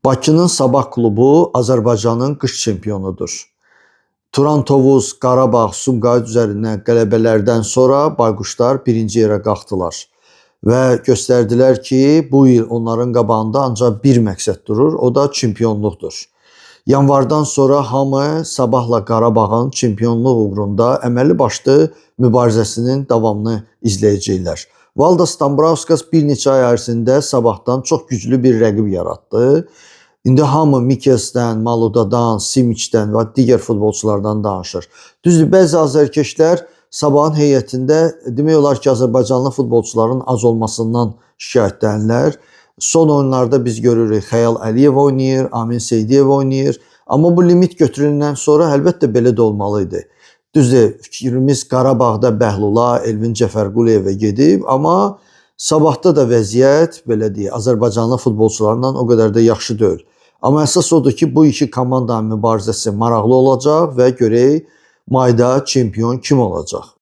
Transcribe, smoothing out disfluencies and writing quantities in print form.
Bakının Sabah klubu Azərbaycanın qış çempionudur. Turan Tovuz, Qarabağ, Sumqayıt üzərindən qələbələrdən sonra Bayquşlar birinci yerə qalxdılar və göstərdilər ki, bu il onların qabağında ancaq bir məqsəd durur, o da çempionluqdur. Yanvardan sonra hamı Sabahla Qarabağın çempionluq uğrunda əməlli başlı mübarizəsinin davamını izləyəcəklər. Valdas Dambrauskas bir neçə ay ərzində Sabahdan çox güclü bir rəqib yaratdı. İndi hamı Mikelsdən, Maludadan, Simiçdən və digər futbolçulardan danışır. Düzdür, bəzi azərkeşlər Sabahın heyətində demək olar ki, Azərbaycanlı futbolçuların az olmasından şikayətlənirlər. Son oyunlarda biz görürük Xəyal Əliyev oynayır, Amin Seydiyev oynayır. Amma bu limit götürüləndən sonra əlbəttə belə də olmalı idi. Düzdür, fikrimiz Qarabağda Bəhlula, Elvin Cəfərquliyevə gedib, amma Sabahda da vəziyyət belə deyək, Azərbaycanlı futbolçularla o qədər də yaxşı deyil. Amma əsas odur ki, bu iki komandanın mübarizəsi maraqlı olacaq və görək mayda çempion kim olacaq?